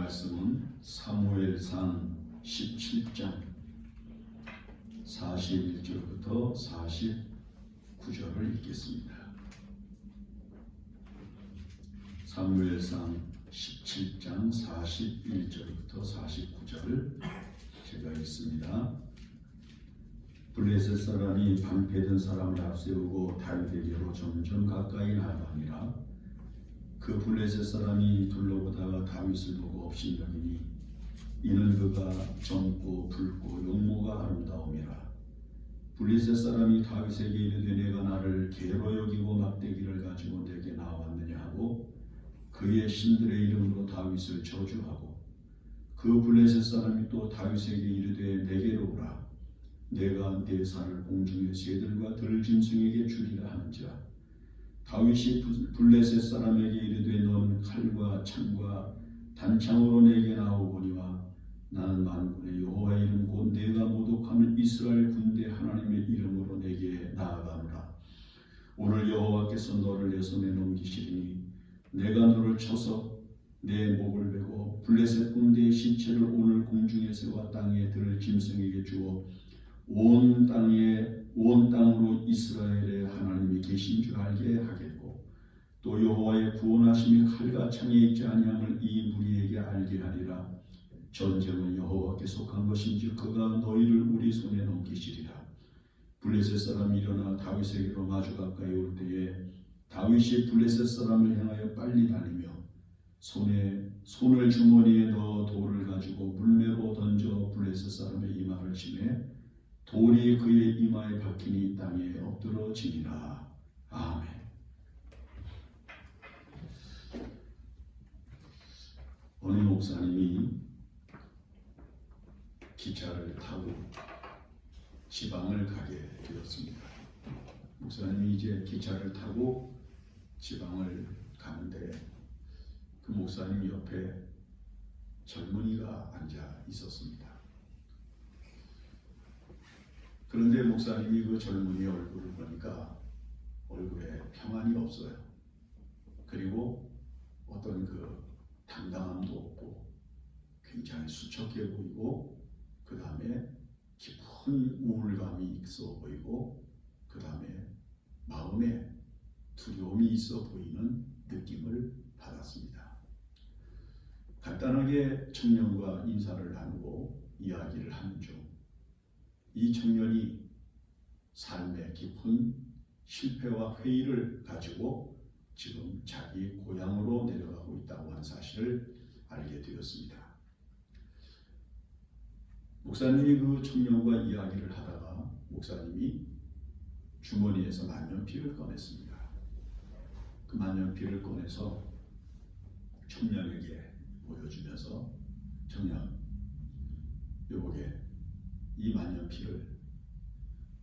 말씀은 사무엘상 17장 41절부터 49절을 읽겠습니다. 사무엘상 17장 41절부터 49절 제가 읽습니다. 블레셋 사람이 방패든 사람을 앞세우고 다윗에게로 점점 가까이 나아가니라. 그 블레셋 사람이 둘러보다가 다윗을 보고 업신여기니 이는 그가 젊고 붉고 용모가 아름다움이라. 블레셋 사람이 다윗에게 이르되 내가 나를 개로 여기고 막대기를 가지고 내게 나왔느냐 하고 그의 신들의 이름으로 다윗을 저주하고 그 블레셋 사람이 또 다윗에게 이르되 내게로 오라. 내가 내 살을 공중의 새들과 들짐승에게 주리라 하는지라. 다윗이 블레셋 사람에게 이르되 너는 칼과 창과 단창으로 내게 나오거니와 나는 만군의 여호와의 이름 곧 내가 모독하는 이스라엘 군대 하나님의 이름으로 내게 나아가노라. 오늘 여호와께서 너를 내 손에 넘기시리니 내가 너를 쳐서 내 목을 베고 블레셋 군대의 신체를 오늘 공중에 세워 땅에 들 짐승에게 주어 온 땅으로 이스라엘의 하나님이 계신 줄 알게 하겠고 또 여호와의 구원하심이 칼과 창에 있지 아니함을 이 무리에게 알게 하리라. 전쟁은 여호와께 속한 것인지 그가 너희를 우리 손에 넘기시리라. 블레셋 사람이 일어나 다윗에게로 마주 가까이 올 때에 다윗이 블레셋 사람을 향하여 빨리 달리며 손을 주머니에 넣어 돌을 가지고 물매로 던져 블레셋 사람의 이마를 치매 돌이 그의 이마에 박히니 땅에 엎드러지니라. 아멘. 어느 목사님이 기차를 타고 지방을 가게 되었습니다. 목사님이 이제 기차를 타고 지방을 가는데 그 목사님 옆에 젊은이가 앉아 있었습니다. 그런데 목사님이 그 젊은이의 얼굴을 보니까 얼굴에 평안이 없어요. 그리고 어떤 그 당당함도 없고 굉장히 수척해 보이고 그 다음에 깊은 우울감이 있어 보이고 그 다음에 마음에 두려움이 있어 보이는 느낌을 받았습니다. 간단하게 청년과 인사를 나누고 이야기를 하는 중 이 청년이 삶의 깊은 실패와 회의를 가지고 지금 자기 고향으로 내려가고 있다고 하는 사실을 알게 되었습니다. 목사님이 그 청년과 이야기를 하다가 목사님이 주머니에서 만년필을 꺼냈습니다. 그 만년필을 꺼내서 청년에게 보여주면서 청년, 여보게 이 만년필을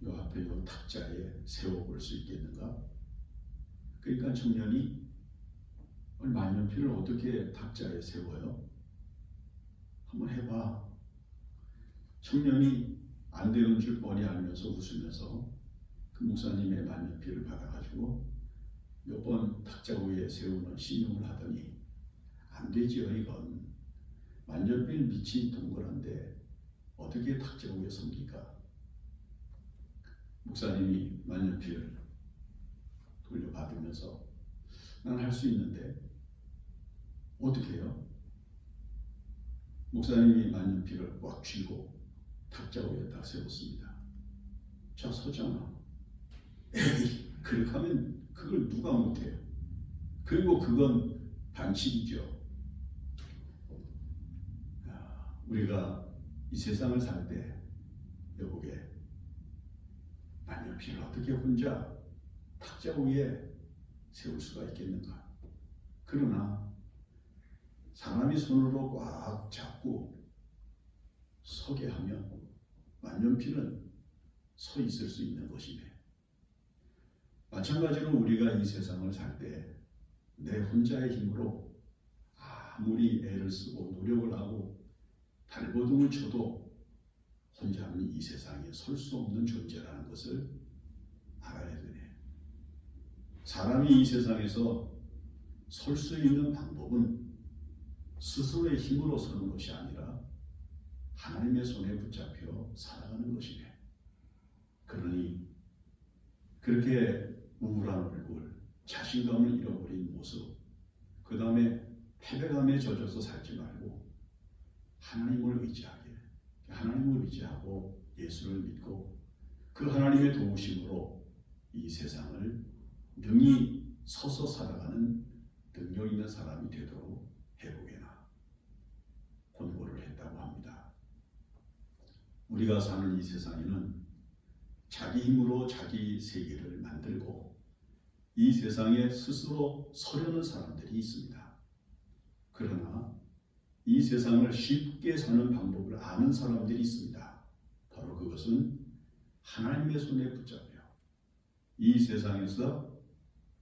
요 앞에 요 탁자에 세워볼 수 있겠는가? 그러니까 청년이 만년필을 어떻게 탁자에 세워요? 한번 해봐. 청년이 안 되는 줄 뻔히 알면서 웃으면서 그 목사님의 만년필을 받아가지고 몇 번 탁자 위에 세우는 신용을 하더니 안 되지요 이건. 만년필 밑이 동그란데 어떻게 탁자 위에 섭니까? 목사님이 만년필을 돌려받으면서 난 할 수 있는데 어떻게 해요? 목사님이 만년필을 꽉 쥐고 탁자 위에 딱 세웠습니다. 자 서잖아. 에이, 그렇게 하면 그걸 누가 못해요? 그리고 그건 반칙이죠. 우리가 이 세상을 살 때 여보게 만년필을 어떻게 혼자 탁자 위에 세울 수가 있겠는가? 그러나 사람이 손으로 꽉 잡고 서게 하면 만년필은 서 있을 수 있는 것이네. 마찬가지로 우리가 이 세상을 살 때 내 혼자의 힘으로 아무리 애를 쓰고 노력을 하고 발버둥을 쳐도 혼자는 이 세상에 설 수 없는 존재라는 것을 알아야 되네. 사람이 이 세상에서 설 수 있는 방법은 스스로의 힘으로 서는 것이 아니라 하나님의 손에 붙잡혀 살아가는 것이네. 그러니 그렇게 우울한 얼굴, 자신감을 잃어버린 모습, 그 다음에 패배감에 젖어서 살지 말고 하나님을 의지하고 예수를 믿고 그 하나님의 도우심으로 이 세상을 능히 서서 살아가는 능력 있는 사람이 되도록 해보게나 권고를 했다고 합니다. 우리가 사는 이 세상에는 자기 힘으로 자기 세계를 만들고 이 세상에 스스로 서려는 사람들이 있습니다. 그러나 이 세상을 쉽게 사는 방법을 아는 사람들이 있습니다. 바로 그것은 하나님의 손에 붙잡혀 이 세상에서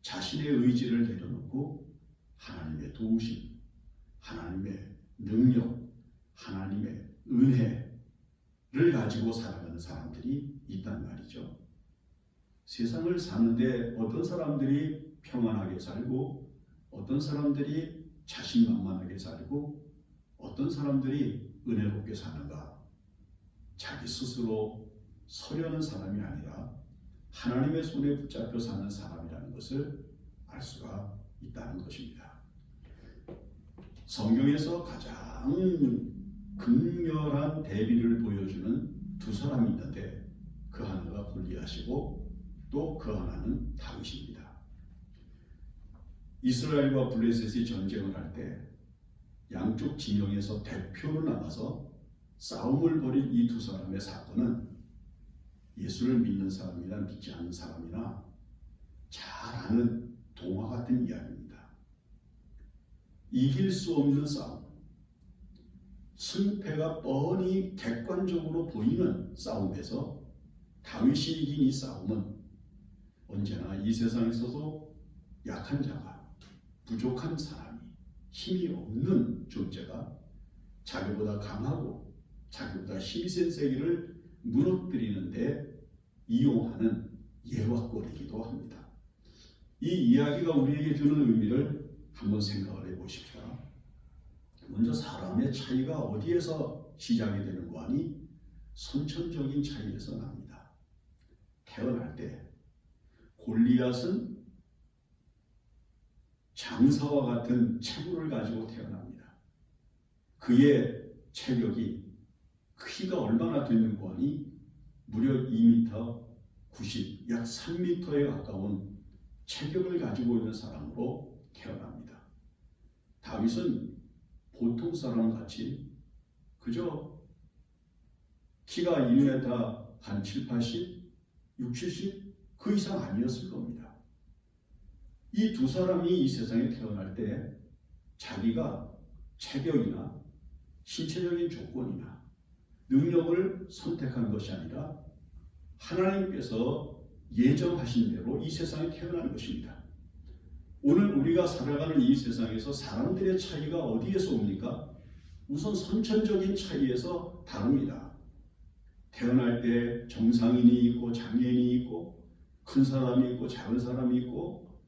자신의 의지를 내려놓고 하나님의 도우심, 하나님의 능력, 하나님의 은혜를 가지고 살아가는 사람들이 있단 말이죠. 세상을 사는데 어떤 사람들이 평안하게 살고 어떤 사람들이 자신만만하게 살고 어떤 사람들이 은혜롭게 사는가? 자기 스스로 서려는 사람이 아니라 하나님의 손에 붙잡혀 사는 사람이라는 것을 알 수가 있다는 것입니다. 성경에서 가장 극렬한 대비를 보여주는 두 사람이 있는데 그 하나가 골리앗이고 또 그 하나는 다윗입니다. 이스라엘과 블레셋이 전쟁을 할 때 양쪽 진영에서 대표로 나가서 싸움을 벌인 이 두 사람의 사건은 예수를 믿는 사람이나 믿지 않는 사람이나 잘 아는 동화 같은 이야기입니다. 이길 수 없는 싸움, 승패가 뻔히 객관적으로 보이는 싸움에서 다윗이 이긴 이 싸움은 언제나 이 세상에서도 약한 자가, 부족한 사람이, 힘이 없는 존재가 자기보다 강하고 자기보다 힘이 센 세계를 무너뜨리는데 이용하는 예화거리이기도 합니다. 이 이야기가 우리에게 주는 의미를 한번 생각을 해보십시오. 먼저 사람의 차이가 어디에서 시작이 되는 거 아니? 선천적인 차이에서 납니다. 태어날 때 골리앗은 장사와 같은 체구를 가지고 태어납니다. 그의 체격이 키가 얼마나 되는 거 아니? 무려 2m 90, 약 3m에 가까운 체격을 가지고 있는 사람으로 태어납니다. 다윗은 보통 사람같이 그저 키가 1m 한 7, 80, 6, 70 그 이상 아니었을 겁니다. 이 두 사람이 이 세상에 태어날 때 자기가 체격이나 신체적인 조건이나 능력을 선택한 것이 아니라 하나님께서 예정하신 대로 이 세상에 태어난 것입니다. 오늘 우리가 살아가는 이 세상에서 사람들의 차이가 어디에서 옵니까? 우선 선천적인 차이에서 다릅니다. 태어날 때 정상인이 있고 장애인이 있고 큰 사람이 있고 작은 사람이 있고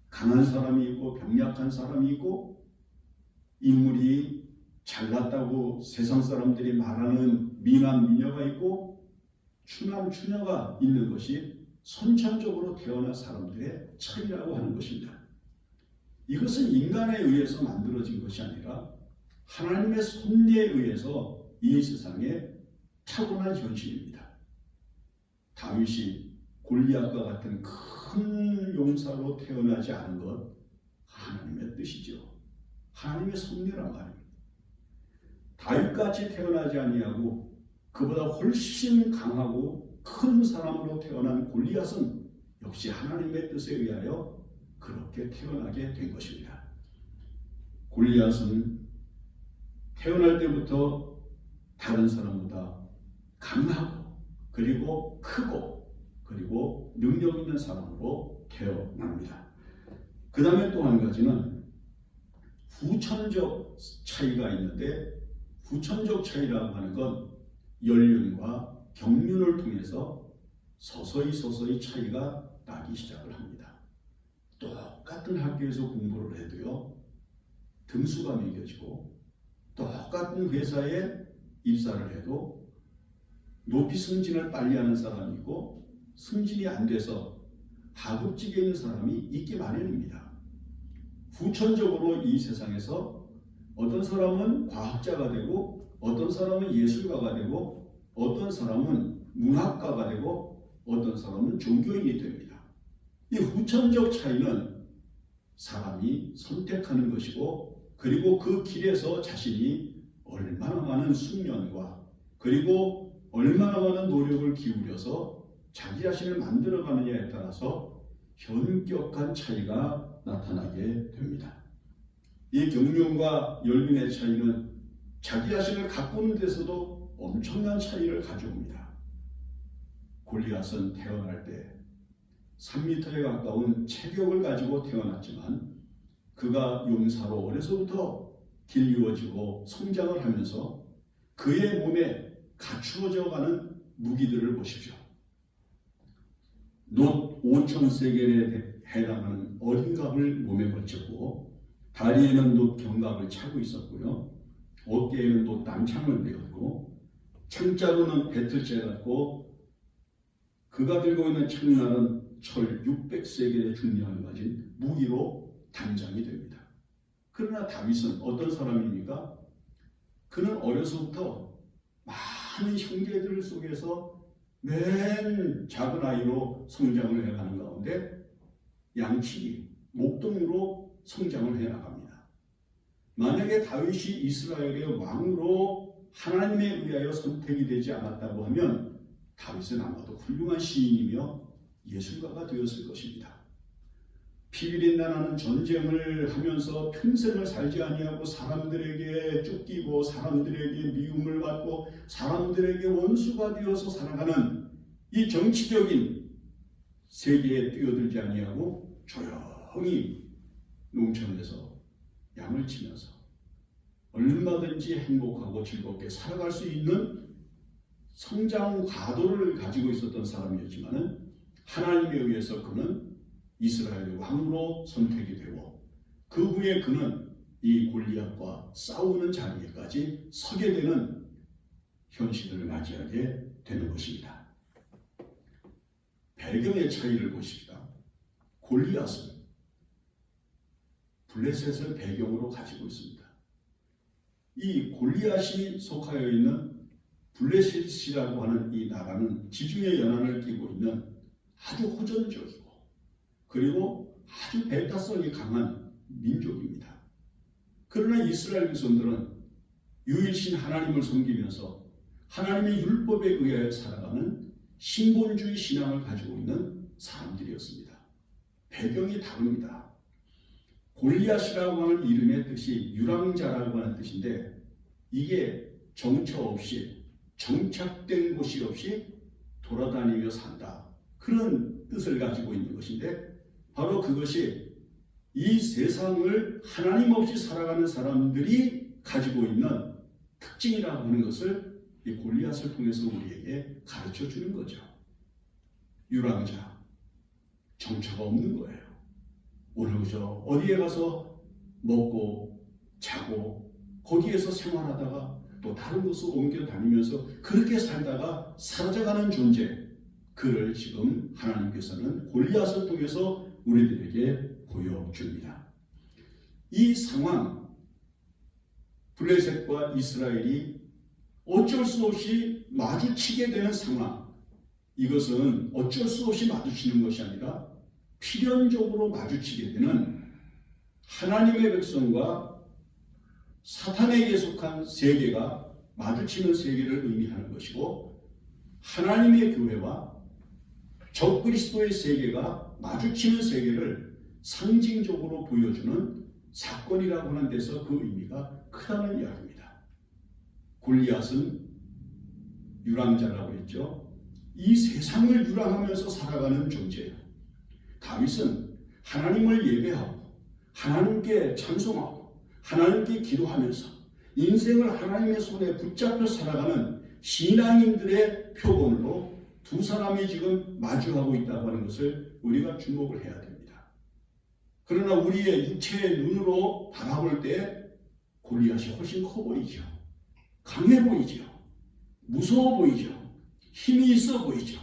강한 사람이 있고 병약한 사람이 있고 인물이 잘났다고 세상 사람들이 말하는 미남 미녀가 있고 추남 추녀가 있는 것이 선천적으로 태어난 사람들의 차이라고 하는 것입니다. 이것은 인간에 의해서 만들어진 것이 아니라 하나님의 섭리에 의해서 이 세상에 타고난 현실입니다. 다윗이 골리앗과 같은 큰 용사로 태어나지 않은 것 하나님의 뜻이죠. 하나님의 섭리란 말입니다. 다윗같이 태어나지 아니하고 그보다 훨씬 강하고 큰 사람으로 태어난 골리앗은 역시 하나님의 뜻에 의하여 그렇게 태어나게 된 것입니다. 골리앗은 태어날 때부터 다른 사람보다 강하고 그리고 크고 그리고 능력 있는 사람으로 태어납니다. 그 다음에 또 한 가지는 후천적 차이가 있는데 후천적 차이라고 하는 건 연륜과 경륜을 통해서 서서히 차이가 나기 시작을 합니다. 똑같은 학교에서 공부를 해도요. 등수가 매겨지고 똑같은 회사에 입사를 해도 높이 승진을 빨리 하는 사람이 있고 승진이 안 돼서 하급직에 있는 사람이 있기 마련입니다. 후천적으로 이 세상에서 어떤 사람은 과학자가 되고 어떤 사람은 예술가가 되고 어떤 사람은 문학가가 되고 어떤 사람은 종교인이 됩니다. 이 후천적 차이는 사람이 선택하는 것이고 그리고 그 길에서 자신이 얼마나 많은 숙련과 그리고 얼마나 많은 노력을 기울여서 자기 자신을 만들어가느냐에 따라서 현격한 차이가 나타나게 됩니다. 이 경륜과 연륜의 차이는 자기 자신을 가꾸는 데서도 엄청난 차이를 가져옵니다. 골리앗은 태어날 때 3m에 가까운 체격을 가지고 태어났지만 그가 용사로 어려서부터 길리워지고 성장을 하면서 그의 몸에 갖추어져 가는 무기들을 보십시오. 놋 5,000세겔에 해당하는 어린갑을 몸에 걸쳤고 다리에는 놋 견갑을 차고 있었고요. 어깨에는 놋 단창을 메었고 창자로는 배틀째 갖고 그가 들고 있는 창날은 철 600세겔의 중량을 가진 무기로 단장이 됩니다. 그러나 다윗은 어떤 사람입니까? 그는 어려서부터 많은 형제들 속에서 맨 작은 아이로 성장을 해가는 가운데 양치기, 목동으로 성장을 해나갑니다. 만약에 다윗이 이스라엘의 왕으로 하나님에 의하여 선택이 되지 않았다고 하면 다윗은 아마도 훌륭한 시인이며 예술가가 되었을 것입니다. 피비린내나는 전쟁을 하면서 평생을 살지 아니하고 사람들에게 쫓기고 사람들에게 미움을 받고 사람들에게 원수가 되어서 살아가는 이 정치적인 세계에 뛰어들지 아니하고 조용히 농촌에서 양을 치면서 얼마든지 행복하고 즐겁게 살아갈 수 있는 성장 과도를 가지고 있었던 사람이었지만은 하나님에 의해서 그는 이스라엘의 왕으로 선택이 되고 그 후에 그는 이 골리앗과 싸우는 자리에까지 서게 되는 현실을 맞이하게 되는 것입니다. 배경의 차이를 보십시다. 골리앗은 블레셋을 배경으로 가지고 있습니다. 이 골리앗이 속하여 있는 블레셋이라고 하는 이 나라는 지중해 연안을 끼고 있는 아주 호전적이고 그리고 아주 배타성이 강한 민족입니다. 그러나 이스라엘 백성들은 유일신 하나님을 섬기면서 하나님의 율법에 의하여 살아가는 신본주의 신앙을 가지고 있는 사람들이었습니다. 배경이 다릅니다. 골리앗이라고 하는 이름의 뜻이 유랑자라고 하는 뜻인데 이게 정처 없이 정착된 곳이 없이 돌아다니며 산다. 그런 뜻을 가지고 있는 것인데 바로 그것이 이 세상을 하나님 없이 살아가는 사람들이 가지고 있는 특징이라고 하는 것을 이 골리앗을 통해서 우리에게 가르쳐 주는 거죠. 유랑자, 정처가 없는 거예요. 오늘 그저 어디에 가서 먹고 자고 거기에서 생활하다가 또 다른 곳으로 옮겨 다니면서 그렇게 살다가 사라져가는 존재, 그를 지금 하나님께서는 골리앗을 통해서 우리들에게 보여줍니다. 이 상황, 블레셋과 이스라엘이 어쩔 수 없이 마주치게 되는 상황, 이것은 어쩔 수 없이 마주치는 것이 아니라 필연적으로 마주치게 되는 하나님의 백성과 사탄에게 속한 세계가 마주치는 세계를 의미하는 것이고 하나님의 교회와 적그리스도의 세계가 마주치는 세계를 상징적으로 보여주는 사건이라고 하는 데서 그 의미가 크다는 이야기입니다. 골리앗은 유랑자라고 했죠. 이 세상을 유랑하면서 살아가는 존재예요. 다윗은 하나님을 예배하고 하나님께 찬송하고 하나님께 기도하면서 인생을 하나님의 손에 붙잡혀 살아가는 신앙인들의 표본으로 두 사람이 지금 마주하고 있다고 하는 것을 우리가 주목을 해야 됩니다. 그러나 우리의 육체의 눈으로 바라볼 때 골리앗이 훨씬 커 보이죠. 강해 보이죠. 무서워 보이죠. 힘이 있어 보이죠.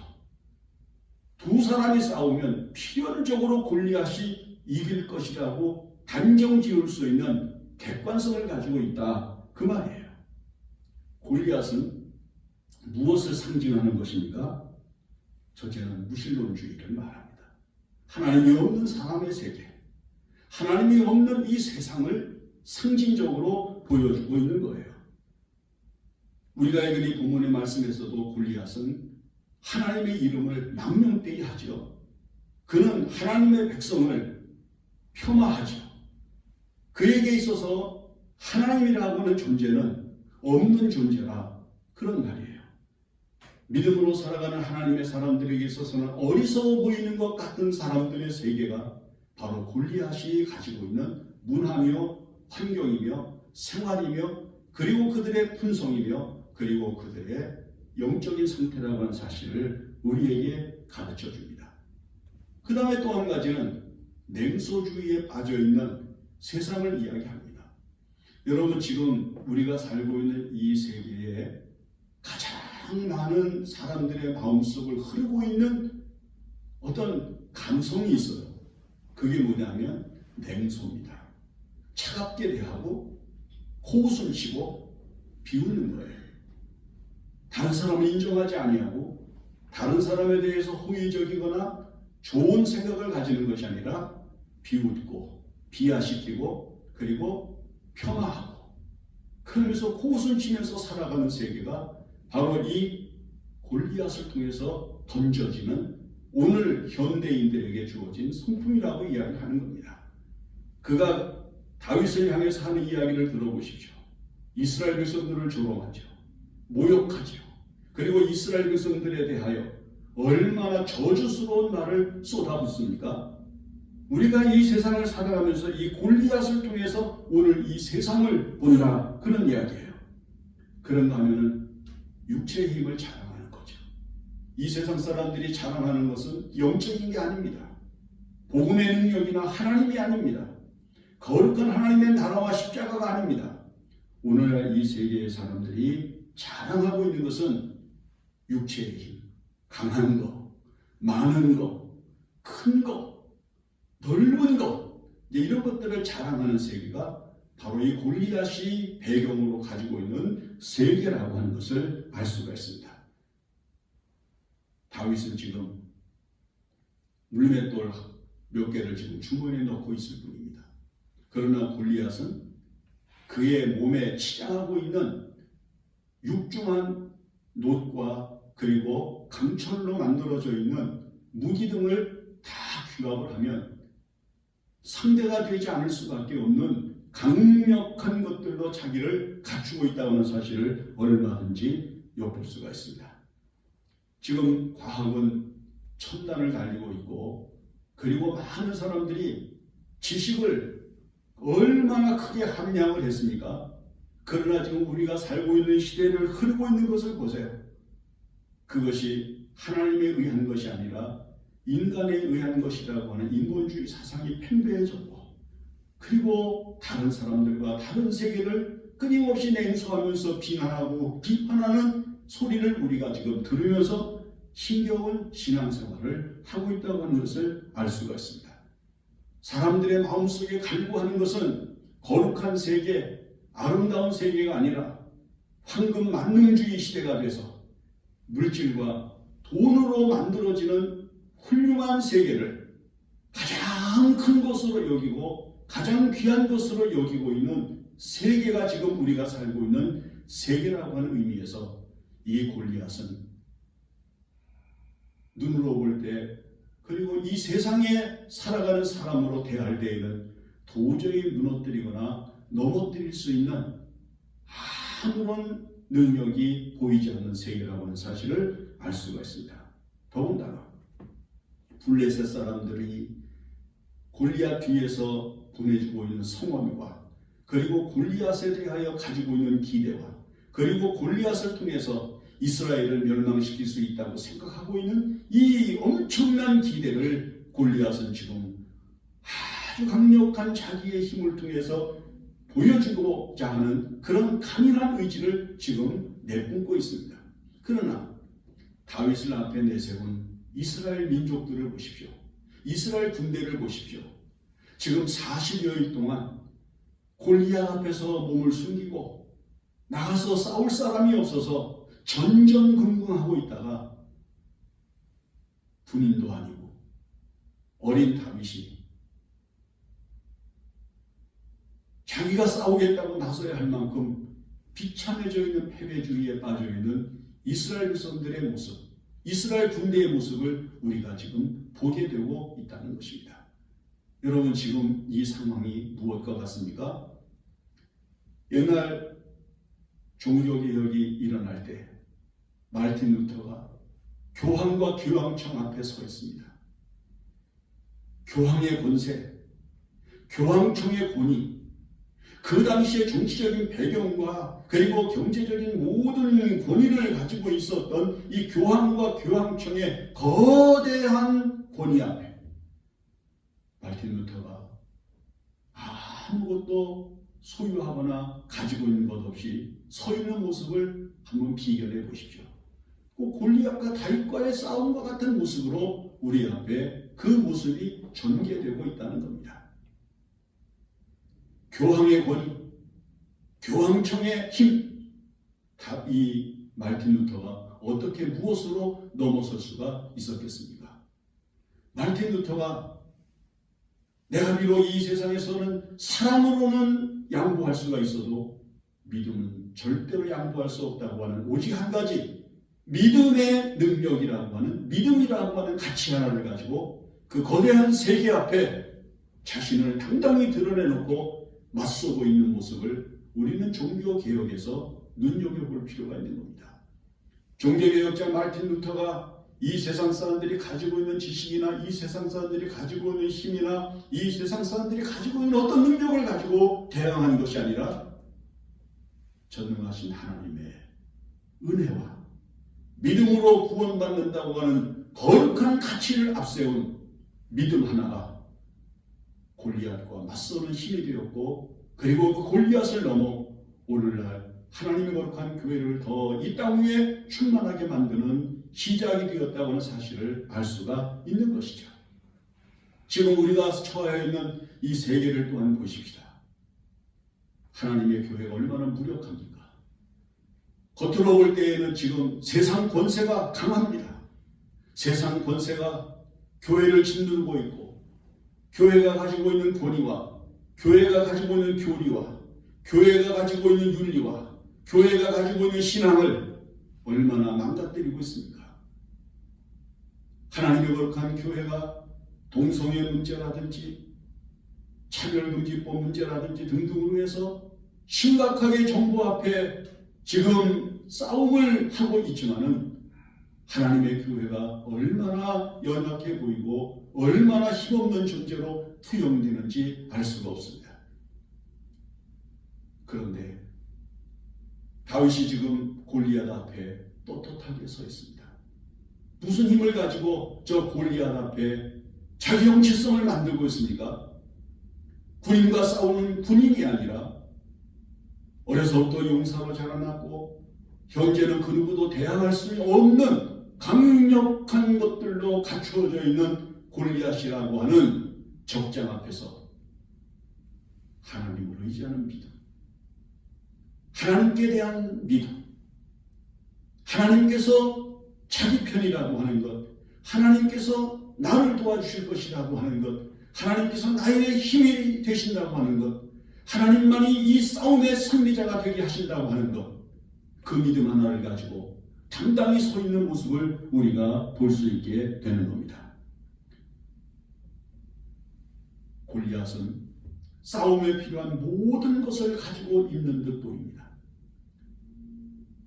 두 사람이 싸우면 필연적으로 골리앗이 이길 것이라고 단정 지을 수 있는 객관성을 가지고 있다, 그 말이에요. 골리앗은 무엇을 상징하는 것입니까? 첫째는 무신론주의를 말합니다. 하나님이 없는 사람의 세계, 하나님이 없는 이 세상을 상징적으로 보여주고 있는 거예요. 우리가 읽은 이 본문의 말씀에서도 골리앗은 하나님의 이름을 망명되이 하죠. 그는 하나님의 백성을 폄하하죠. 그에게 있어서 하나님이라고 하는 존재는 없는 존재라, 그런 말이에요. 믿음으로 살아가는 하나님의 사람들에게 있어서는 어리석어 보이는 것 같은 사람들의 세계가 바로 골리앗이 가지고 있는 문화며 환경이며 생활이며 그리고 그들의 품성이며 그리고 그들의 영적인 상태라고 하는 사실을 우리에게 가르쳐 줍니다. 그 다음에 또 한 가지는 냉소주의에 빠져있는 세상을 이야기합니다. 여러분, 지금 우리가 살고 있는 이 세계에 가장 많은 사람들의 마음속을 흐르고 있는 어떤 감성이 있어요. 그게 뭐냐면 냉소입니다. 차갑게 대하고 코웃음 치고 비웃는 거예요. 다른 사람을 인정하지 아니하고 다른 사람에 대해서 호의적이거나 좋은 생각을 가지는 것이 아니라 비웃고 비하시키고 그리고 폄하하고 그러면서 코웃음 치면서 살아가는 세계가 바로 이 골리앗을 통해서 던져지는 오늘 현대인들에게 주어진 성품이라고 이야기하는 겁니다. 그가 다윗을 향해서 하는 이야기를 들어보십시오. 이스라엘 백성들을 조롱하죠. 모욕하죠. 그리고 이스라엘 백성들에 대하여 얼마나 저주스러운 말을 쏟아붓습니까? 우리가 이 세상을 살아가면서 이 골리앗을 통해서 오늘 이 세상을 본다, 그런 이야기예요. 그런가 하면은 육체의 힘을 자랑하는 거죠. 이 세상 사람들이 자랑하는 것은 영적인 게 아닙니다. 복음의 능력이나 하나님이 아닙니다. 거룩한 하나님의 나라와 십자가가 아닙니다. 오늘날 이 세계의 사람들이 자랑하고 있는 것은 육체의 힘, 강한 거, 많은 거, 큰 거, 넓은 거, 이런 것들을 자랑하는 세계가 바로 이 골리앗이 배경으로 가지고 있는 세계라고 하는 것을 알 수가 있습니다. 다윗은 지금 물맷돌 몇 개를 지금 주머니에 넣고 있을 뿐입니다. 그러나 골리앗은 그의 몸에 치장하고 있는 육중한 놋과 그리고 강철로 만들어져 있는 무기 등을 다 규합을 하면 상대가 되지 않을 수밖에 없는 강력한 것들로 자기를 갖추고 있다는 사실을 얼마든지 엿볼 수가 있습니다. 지금 과학은 첨단을 달리고 있고 그리고 많은 사람들이 지식을 얼마나 크게 함양을 했습니까? 그러나 지금 우리가 살고 있는 시대를 흐르고 있는 것을 보세요. 그것이 하나님에 의한 것이 아니라 인간에 의한 것이라고 하는 인본주의 사상이 팽배해졌고 그리고 다른 사람들과 다른 세계를 끊임없이 냉소하면서 비난하고 비판하는 소리를 우리가 지금 들으면서 힘겨운 신앙생활을 하고 있다고 하는 것을 알 수가 있습니다. 사람들의 마음속에 갈구하는 것은 거룩한 세계, 아름다운 세계가 아니라 황금 만능주의 시대가 돼서 물질과 돈으로 만들어지는 훌륭한 세계를 가장 큰 것으로 여기고 가장 귀한 것으로 여기고 있는 세계가 지금 우리가 살고 있는 세계라고 하는 의미에서 이 골리앗은 눈으로 볼 때 그리고 이 세상에 살아가는 사람으로 대할 때에는 도저히 무너뜨리거나 넘어뜨릴 수 있는 아무런 능력이 보이지 않는 세계라고 하는 사실을 알 수가 있습니다. 더군다나 블레셋 사람들이 골리앗 뒤에서 보내주고 있는 성원과 그리고 골리앗에 대하여 가지고 있는 기대와 그리고 골리앗을 통해서 이스라엘을 멸망시킬 수 있다고 생각하고 있는 이 엄청난 기대를 골리앗은 지금 아주 강력한 자기의 힘을 통해서 보여주고자 하는 그런 강인한 의지를 지금 내뿜고 있습니다. 그러나 다윗을 앞에 내세운 이스라엘 민족들을 보십시오. 이스라엘 군대를 보십시오. 지금 40여일 동안 골리앗 앞에서 몸을 숨기고 나가서 싸울 사람이 없어서 전전긍긍하고 있다가 군인도 아니고 어린 다윗이 자기가 싸우겠다고 나서야 할 만큼 비참해져 있는 패배주의에 빠져 있는 이스라엘 백성들의 모습, 이스라엘 군대의 모습을 우리가 지금 보게 되고 있다는 것입니다. 여러분, 지금 이 상황이 무엇과 같습니까? 옛날 종교개혁이 일어날 때 마르틴 루터가 교황과 교황청 앞에 서 있습니다. 교황의 권세, 교황청의 권위, 그 당시의 정치적인 배경과 그리고 경제적인 모든 권위를 가지고 있었던 이 교황과 교황청의 거대한 권위 앞에 마르틴 루터가 아무것도 소유하거나 가지고 있는 것 없이 서 있는 모습을 한번 비견해 보십시오. 꼭 골리앗과 다윗과의 싸움과 같은 모습으로 우리 앞에 그 모습이 전개되고 있다는 겁니다. 교황의 권위, 교황청의 힘, 이 마르틴 루터가 어떻게 무엇으로 넘어설 수가 있었겠습니까? 마르틴 루터가 내가 비록 이 세상에서는 사람으로는 양보할 수가 있어도 믿음은 절대로 양보할 수 없다고 하는 오직 한 가지 믿음의 능력이라고 하는 믿음이라고 하는 가치 하나를 가지고 그 거대한 세계 앞에 자신을 당당히 드러내놓고 맞서고 있는 모습을 우리는 종교개혁에서 눈여겨볼 필요가 있는 겁니다. 종교개혁자 마르틴 루터가 이 세상 사람들이 가지고 있는 지식이나 이 세상 사람들이 가지고 있는 힘이나 이 세상 사람들이 가지고 있는 어떤 능력을 가지고 대항하는 것이 아니라 전능하신 하나님의 은혜와 믿음으로 구원받는다고 하는 거룩한 가치를 앞세운 믿음 하나가 골리앗과 맞서는 힘이 되었고, 그리고 그 골리앗을 넘어 오늘날 하나님의 거룩한 교회를 더 이 땅 위에 충만하게 만드는 시작이 되었다고 하는 사실을 알 수가 있는 것이죠. 지금 우리가 처해 있는 이 세계를 또한 보십시다. 하나님의 교회가 얼마나 무력합니까? 겉으로 볼 때에는 지금 세상 권세가 강합니다. 세상 권세가 교회를 짓누르고 있고, 교회가 가지고 있는 권위와 교회가 가지고 있는 교리와 교회가 가지고 있는 윤리와 교회가 가지고 있는 신앙을 얼마나 망가뜨리고 있습니까? 하나님의 거룩한 교회가 동성애 문제라든지 차별금지법 문제라든지 등등으로 해서 심각하게 정부 앞에 지금 싸움을 하고 있지만은 하나님의 교회가 얼마나 연약해 보이고 얼마나 힘없는 존재로 투영되는지 알 수가 없습니다. 그런데 다윗이 지금 골리앗 앞에 떳떳하게 서 있습니다. 무슨 힘을 가지고 저 골리앗 앞에 자기 정체성을 만들고 있습니까? 군인과 싸우는 군인이 아니라 어려서부터 용사로 자라났고 현재는 그 누구도 대항할 수 없는 강력한 것들로 갖추어져 있는 골리앗이라고 하는 적장 앞에서 하나님을 의지하는 믿음, 하나님께 대한 믿음, 하나님께서 자기 편이라고 하는 것, 하나님께서 나를 도와주실 것이라고 하는 것, 하나님께서 나의 힘이 되신다고 하는 것, 하나님만이 이 싸움의 승리자가 되게 하신다고 하는 것, 그 믿음 하나를 가지고 당당히 서 있는 모습을 우리가 볼 수 있게 되는 겁니다. 골리앗은 싸움에 필요한 모든 것을 가지고 있는 듯 보입니다.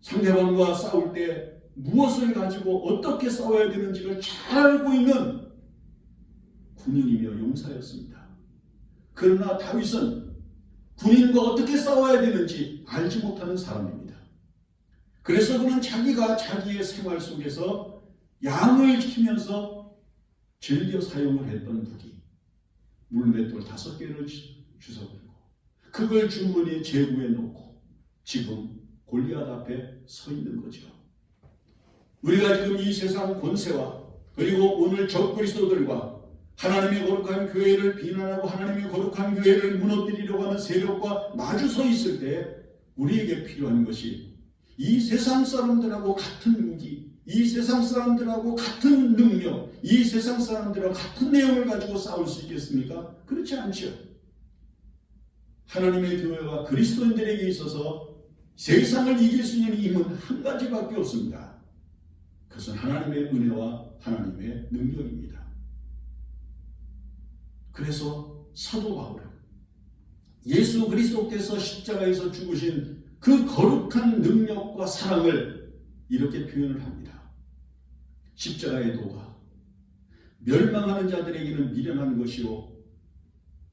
상대방과 싸울 때 무엇을 가지고 어떻게 싸워야 되는지를 잘 알고 있는 군인이며 용사였습니다. 그러나 다윗은 군인과 어떻게 싸워야 되는지 알지 못하는 사람입니다. 그래서 그는 자기가 자기의 생활 속에서 양을 지키면서 즐겨 사용을 했던 무기, 물맷돌 5개를 주워들고 그걸 주머니에 제구해 놓고 지금 골리앗 앞에 서 있는 거죠. 우리가 지금 이 세상 권세와 그리고 오늘 적그리스도들과 하나님의 거룩한 교회를 비난하고 하나님의 거룩한 교회를 무너뜨리려고 하는 세력과 마주 서 있을 때 우리에게 필요한 것이 이 세상 사람들하고 같은 무기, 이 세상 사람들하고 같은 능력, 이 세상 사람들하고 같은 내용을 가지고 싸울 수 있겠습니까? 그렇지 않죠. 하나님의 교회와 그리스도인들에게 있어서 세상을 이길 수 있는 힘은 한 가지밖에 없습니다. 그것은 하나님의 은혜와 하나님의 능력입니다. 그래서 사도 바울은 예수 그리스도께서 십자가에서 죽으신 그 거룩한 능력과 사랑을 이렇게 표현을 합니다. 십자가의 도가 멸망하는 자들에게는 미련한 것이요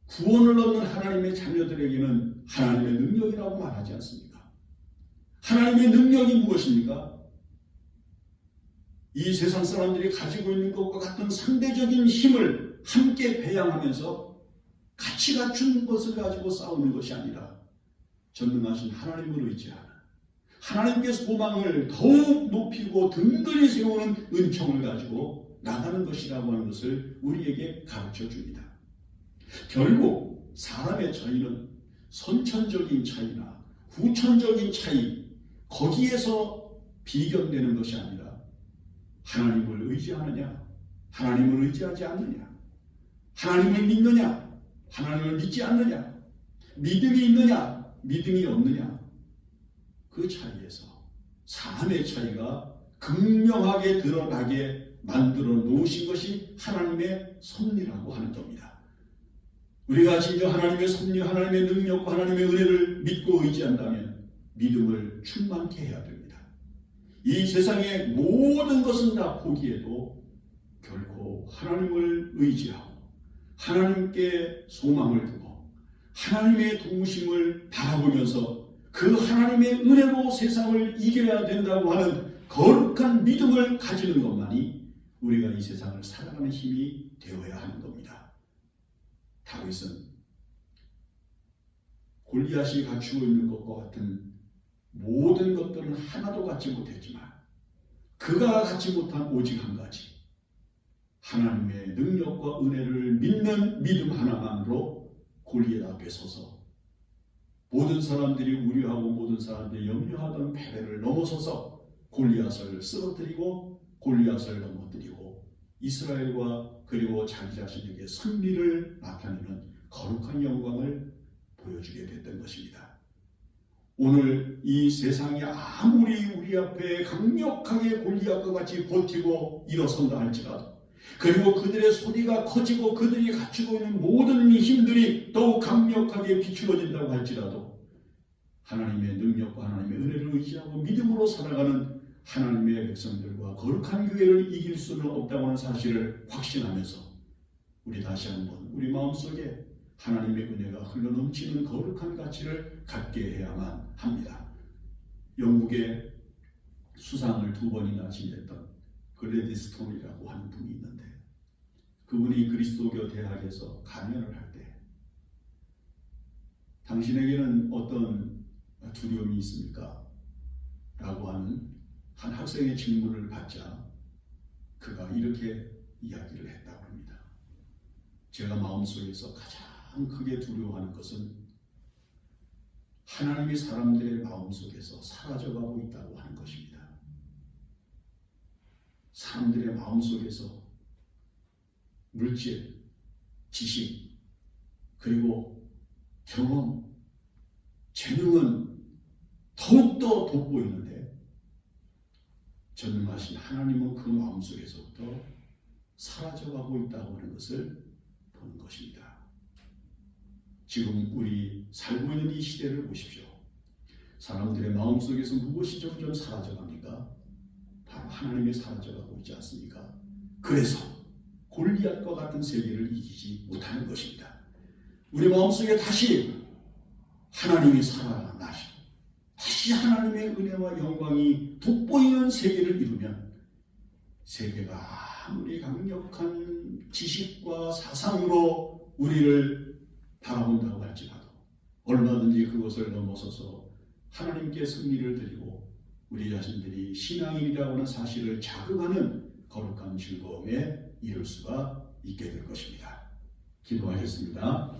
구원을 얻는 하나님의 자녀들에게는 하나님의 능력이라고 말하지 않습니까? 하나님의 능력이 무엇입니까? 이 세상 사람들이 가지고 있는 것과 같은 상대적인 힘을 함께 배양하면서 같이 갖춘 것을 가지고 싸우는 것이 아니라 전능하신 하나님을 의지하는 하나님께 소망을 더욱 높이고 든든히 세우는 은총을 가지고 나가는 것이라고 하는 것을 우리에게 가르쳐 줍니다. 결국 사람의 차이는 선천적인 차이나 후천적인 차이 거기에서 비견되는 것이 아니라 하나님을 의지하느냐 하나님을 의지하지 않느냐 하나님을 믿느냐 하나님을 믿지 않느냐 믿음이 있느냐 믿음이 없느냐 그 차이에서 사람의 차이가 극명하게 드러나게 만들어 놓으신 것이 하나님의 섭리라고 하는 겁니다. 우리가 진짜 하나님의 섭리, 하나님의 능력과 하나님의 은혜를 믿고 의지한다면 믿음을 충만케 해야 됩니다. 이 세상의 모든 것은 다 포기해도 결코 하나님을 의지하고 하나님께 소망을 두고 하나님의 도우심을 바라보면서 그 하나님의 은혜로 세상을 이겨야 된다고 하는 거룩한 믿음을 가지는 것만이 우리가 이 세상을 살아가는 힘이 되어야 하는 겁니다. 다윗은 골리앗이 갖추고 있는 것과 같은 모든 것들은 하나도 갖지 못했지만 그가 갖지 못한 오직 한 가지 하나님의 능력과 은혜를 믿는 믿음 하나만으로 골리앗 앞에 서서 모든 사람들이 우려하고 모든 사람들이 염려하던 패배를 넘어서서 골리앗을 쓰러뜨리고 골리앗을 넘어뜨리고 이스라엘과 그리고 자기 자신에게 승리를 나타내는 거룩한 영광을 보여주게 됐던 것입니다. 오늘 이 세상이 아무리 우리 앞에 강력하게 골리앗과 같이 버티고 일어선다 할지라도 그리고 그들의 소리가 커지고 그들이 갖추고 있는 모든 힘들이 더욱 강력하게 비추어진다고 할지라도 하나님의 능력과 하나님의 은혜를 의지하고 믿음으로 살아가는 하나님의 백성들과 거룩한 교회를 이길 수는 없다고 하는 사실을 확신하면서 우리 다시 한번 우리 마음속에 하나님의 은혜가 흘러넘치는 거룩한 가치를 갖게 해야만 합니다. 영국의 수상을 2번이나 지냈던 글래디스톤이라고 하는 분이 있는데 그분이 그리스도교 대학에서 강연을 할 때 당신에게는 어떤 두려움이 있습니까? 라고 하는 한 학생의 질문을 받자 그가 이렇게 이야기를 했다고 합니다. 제가 마음속에서 가장 크게 두려워하는 것은 하나님이 사람들의 마음속에서 사라져가고 있다고 하는 것입니다. 사람들의 마음속에서 물질, 지식, 그리고 경험, 재능은 더욱더 돋보이는데 전능하신 하나님은 그 마음속에서부터 사라져가고 있다고 하는 것을 보는 것입니다. 지금 우리 살고 있는 이 시대를 보십시오. 사람들의 마음속에서 무엇이 점점 사라져갑니까? 바로 하나님이 사라져가고 있지 않습니까? 그래서 골리앗과 같은 세계를 이기지 못하는 것입니다. 우리 마음속에 다시 하나님이 살아나시고 다시 하나님의 은혜와 영광이 돋보이는 세계를 이루면 세계가 아무리 강력한 지식과 사상으로 우리를 바라본다고 할지라도 얼마든지 그것을 넘어서서 하나님께 승리를 드리고 우리 자신들이 신앙인이라고 하는 사실을 자극하는 거룩한 즐거움에 이룰 수가 있게 될 것입니다. 기도하겠습니다.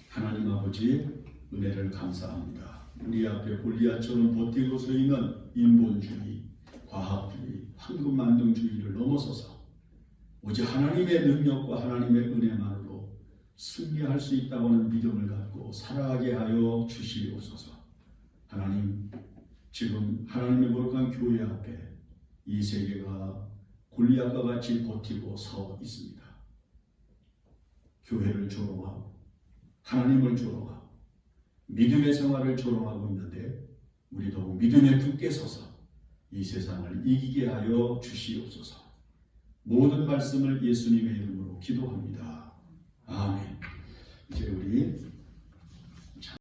하나님 아버지, 은혜를 감사합니다. 우리 앞에 골리앗처럼 버티고 서 있는 인본주의, 과학주의, 황금만등주의를 넘어서서 오직 하나님의 능력과 하나님의 은혜만으로 승리할 수 있다고 하는 믿음을 갖고 살아가게 하여 주시옵소서. 하나님, 지금 하나님의 거룩한 교회 앞에 이 세계가 골리앗과 같이 버티고 서 있습니다. 교회를 조롱하고 하나님을 조롱하고 믿음의 생활을 조롱하고 있는데 우리 더욱 믿음에 굳게 서서 이 세상을 이기게 하여 주시옵소서. 모든 말씀을 예수님의 이름으로 기도합니다. 아멘.